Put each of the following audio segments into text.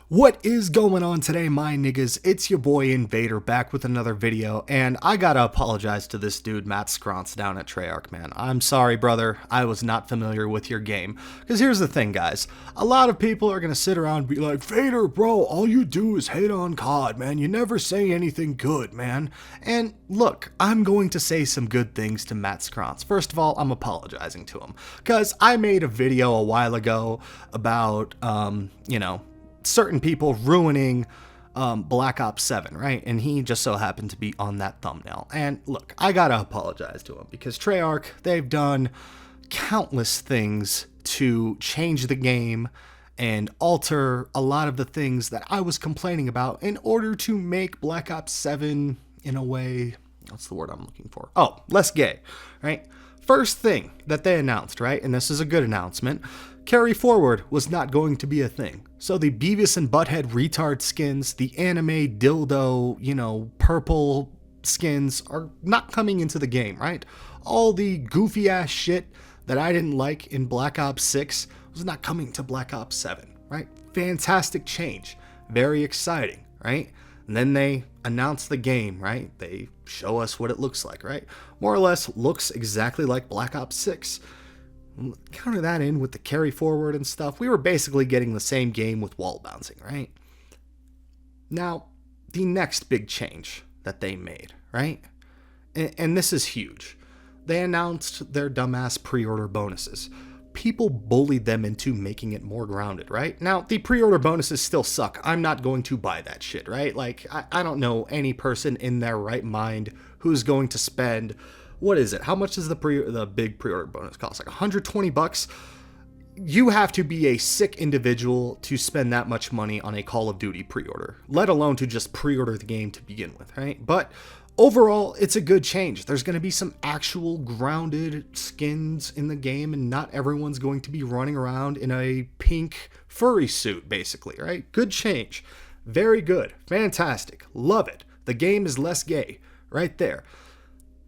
What is going on today, my niggas? It's your boy Invader back with another video, and I gotta apologize to this dude, Matt Scronce, down at Treyarch, man. I'm sorry, brother. I was not familiar with your game. Because here's the thing, guys. A lot of people are gonna sit around and be like, Vader, bro, all you do is hate on COD, man. You never say anything good, man. And look, I'm going to say some good things to Matt Scronce. First of all, I'm apologizing to him. Because I made a video a while ago about, certain people ruining Black Ops 7, right? And he just so happened to be on that thumbnail. And look, I gotta apologize to him because Treyarch, they've done countless things to change the game and alter a lot of the things that I was complaining about in order to make Black Ops 7 in a way, what's the word I'm looking for? Oh, less gay, right? First thing that they announced, right? And this is a good announcement. Carry forward was not going to be a thing. So the Beavis and Butthead retard skins, the anime dildo, purple skins are not coming into the game, right? All the goofy ass shit that I didn't like in Black Ops 6 was not coming to Black Ops 7, right? Fantastic change. Very exciting, right? And then they announce the game, right? They show us what it looks like, right? More or less looks exactly like Black Ops 6. Counter that in with the carry forward and stuff, we were basically getting the same game with wall bouncing, right? Now, the next big change that they made, right? And this is huge. They announced their dumbass pre-order bonuses. People bullied them into making it more grounded, right? Now, the pre-order bonuses still suck. I'm not going to buy that shit, right? Like, I don't know any person in their right mind who's going to spend... What is it? How much does the big pre-order bonus cost? Like $120? You have to be a sick individual to spend that much money on a Call of Duty pre-order, let alone to just pre-order the game to begin with, right? But overall, it's a good change. There's going to be some actual grounded skins in the game, and not everyone's going to be running around in a pink furry suit, basically, right? Good change. Very good. Fantastic. Love it. The game is less gay, right there.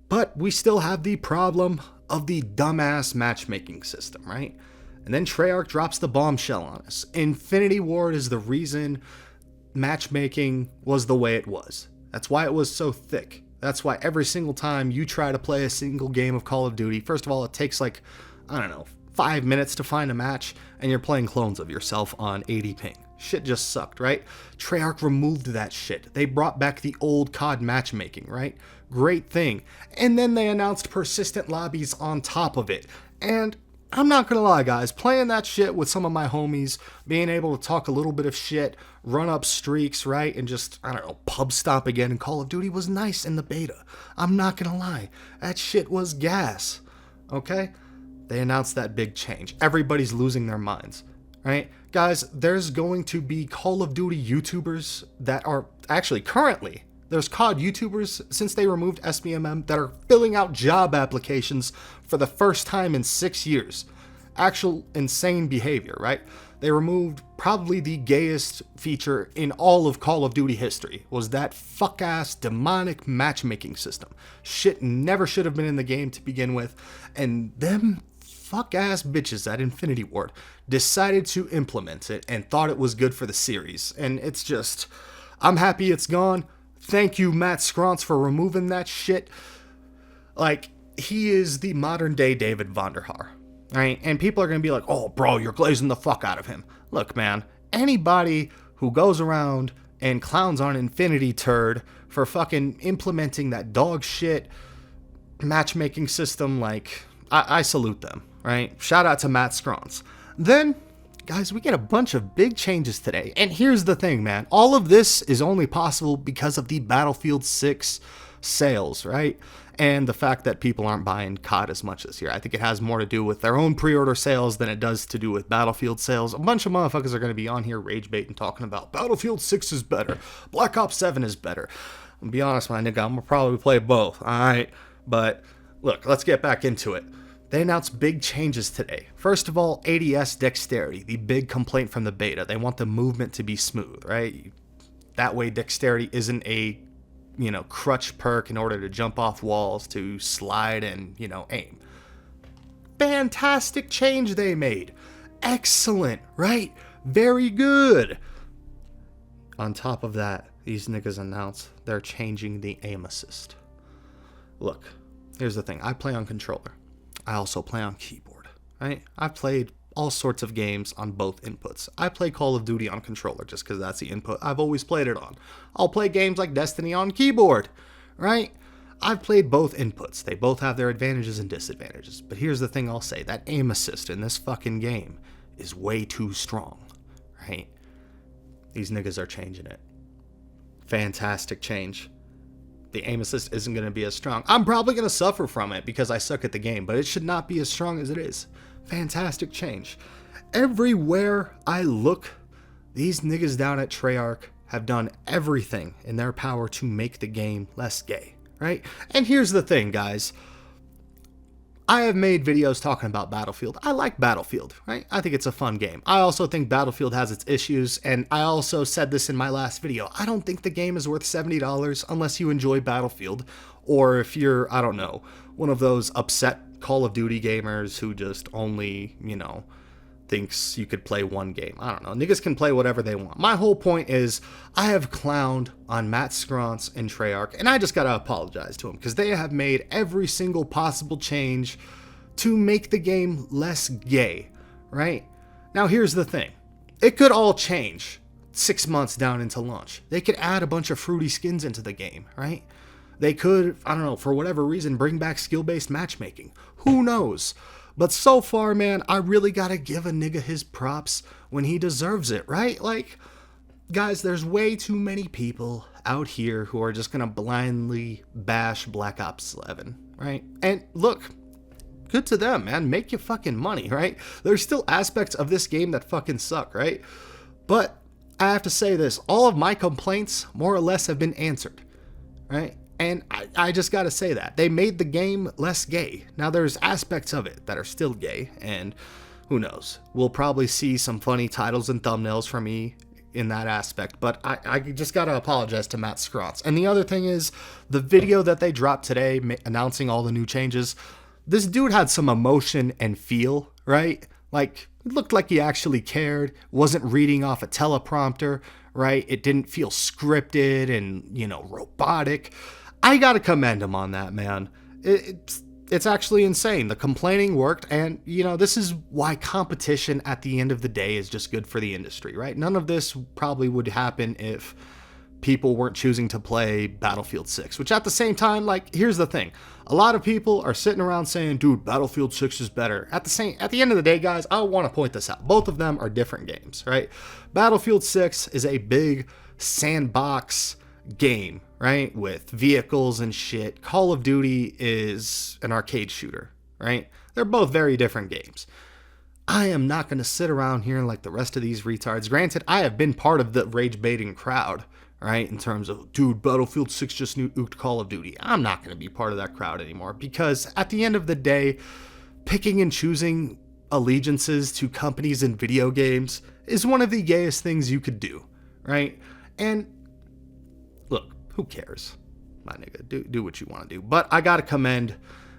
But we still have the problem of the dumbass matchmaking system, right? And then Treyarch drops the bombshell on us. Infinity Ward is the reason matchmaking was the way it was. That's why it was so thick. That's why every single time you try to play a single game of Call of Duty, first of all, it takes 5 minutes to find a match, and you're playing clones of yourself on 80 ping. Shit just sucked, right? Treyarch removed that shit. They brought back the old COD matchmaking, right? Great thing. And then they announced persistent lobbies on top of it. And I'm not gonna lie, guys, playing that shit with some of my homies, being able to talk a little bit of shit, run up streaks, right? And just, pub stop again in Call of Duty was nice in the beta. I'm not gonna lie. That shit was gas. Okay? They announced that big change. Everybody's losing their minds. Right? Guys, there's going to be Call of Duty YouTubers that are actually currently, there's COD YouTubers since they removed SBMM that are filling out job applications for the first time in 6 years. Actual insane behavior, right? They removed probably the gayest feature in all of Call of Duty history, was that fuck-ass demonic matchmaking system. Shit never should have been in the game to begin with, and them fuck-ass bitches at Infinity Ward decided to implement it and thought it was good for the series. And it's just, I'm happy it's gone. Thank you, Matt Scronce, for removing that shit. Like, he is the modern-day David Vonderhaar, right? And people are going to be like, oh, bro, you're glazing the fuck out of him. Look, man, anybody who goes around and clowns on Infinity Turd for fucking implementing that dog shit matchmaking system, like, I salute them. Right? Shout out to Matt Scronce. Then, guys, we get a bunch of big changes today. And here's the thing, man. All of this is only possible because of the Battlefield 6 sales, right? And the fact that people aren't buying COD as much this year. I think it has more to do with their own pre-order sales than it does to do with Battlefield sales. A bunch of motherfuckers are going to be on here rage baiting talking about Battlefield 6 is better. Black Ops 7 is better. I'll be honest, my nigga, I'm going to probably play both. All right? But look, let's get back into it. They announced big changes today. First of all, ADS dexterity, the big complaint from the beta. They want the movement to be smooth, right? That way dexterity isn't a, crutch perk in order to jump off walls, to slide and, aim. Fantastic change they made. Excellent, right? Very good. On top of that, these niggas announced they're changing the aim assist. Look, here's the thing. I play on controller. I also play on keyboard, right? I've played all sorts of games on both inputs. I play Call of Duty on controller just because that's the input I've always played it on. I'll play games like Destiny on keyboard, right? I've played both inputs. They both have their advantages and disadvantages. But here's the thing I'll say. That aim assist in this fucking game is way too strong, right? These niggas are changing it. Fantastic change. The aim assist isn't going to be as strong. I'm probably going to suffer from it because I suck at the game, but it should not be as strong as it is. Fantastic change. Everywhere I look, these niggas down at Treyarch have done everything in their power to make the game less gay, right? And here's the thing, guys. I have made videos talking about Battlefield. I like Battlefield, right? I think it's a fun game. I also think Battlefield has its issues, and I also said this in my last video. I don't think the game is worth $70 unless you enjoy Battlefield, or if you're, I don't know, one of those upset Call of Duty gamers who just only, thinks you could play one game. I don't know. Niggas can play whatever they want. My whole point is I have clowned on Matt Scronce and Treyarch, and I just gotta apologize to them because they have made every single possible change to make the game less gay, right? Now here's the thing. It could all change 6 months down into launch. They could add a bunch of fruity skins into the game, right? They could, I don't know, for whatever reason, bring back skill-based matchmaking. Who knows? But so far, man, I really gotta give a nigga his props when he deserves it, right? Like, guys, there's way too many people out here who are just gonna blindly bash Black Ops 11, right? And look, good to them, man. Make your fucking money, right? There's still aspects of this game that fucking suck, right? But I have to say this, all of my complaints more or less have been answered, right? And I just gotta say that. They made the game less gay. Now there's aspects of it that are still gay, and who knows? We'll probably see some funny titles and thumbnails from me in that aspect, but I just gotta apologize to Matt Scronce. And the other thing is, the video that they dropped today announcing all the new changes, this dude had some emotion and feel, right? Like, it looked like he actually cared, wasn't reading off a teleprompter, right? It didn't feel scripted and, robotic. I gotta commend him on that, man. It's actually insane. The complaining worked, and, this is why competition at the end of the day is just good for the industry, right? None of this probably would happen if people weren't choosing to play Battlefield 6, which at the same time, here's the thing. A lot of people are sitting around saying, dude, Battlefield 6 is better. At the end of the day, guys, I want to point this out. Both of them are different games, right? Battlefield 6 is a big sandbox game, right? With vehicles and shit. Call of Duty is an arcade shooter, right? They're both very different games. I am not going to sit around here like the rest of these retards. Granted, I have been part of the rage baiting crowd, right? In terms of, dude, Battlefield 6 just nuked Call of Duty. I'm not going to be part of that crowd anymore because at the end of the day, picking and choosing allegiances to companies in video games is one of the gayest things you could do, right? And look, who cares? My nigga, do what you want to do. But I got to commend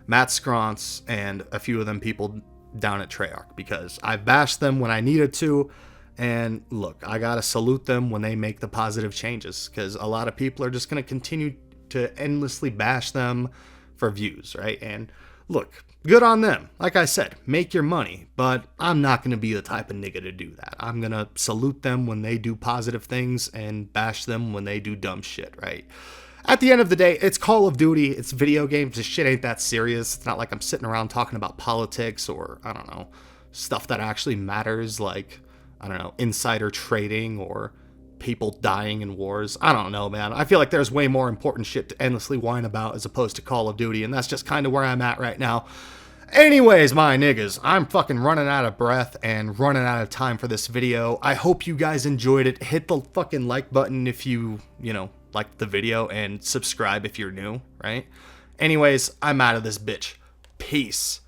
Matt Scronce and a few of them people down at Treyarch because I bashed them when I needed to. And look, I gotta salute them when they make the positive changes because a lot of people are just gonna continue to endlessly bash them for views, right? And look, good on them. Like I said, make your money, but I'm not gonna be the type of nigga to do that. I'm gonna salute them when they do positive things and bash them when they do dumb shit, right? At the end of the day, it's Call of Duty, it's video games, this shit ain't that serious. It's not like I'm sitting around talking about politics or, I don't know, stuff that actually matters, like, I don't know, insider trading or people dying in wars. I don't know, man. I feel like there's way more important shit to endlessly whine about as opposed to Call of Duty, and that's just kind of where I'm at right now. Anyways, my niggas, I'm fucking running out of breath and running out of time for this video. I hope you guys enjoyed it. Hit the fucking like button if you liked the video, and subscribe if you're new, right? Anyways, I'm out of this bitch. Peace.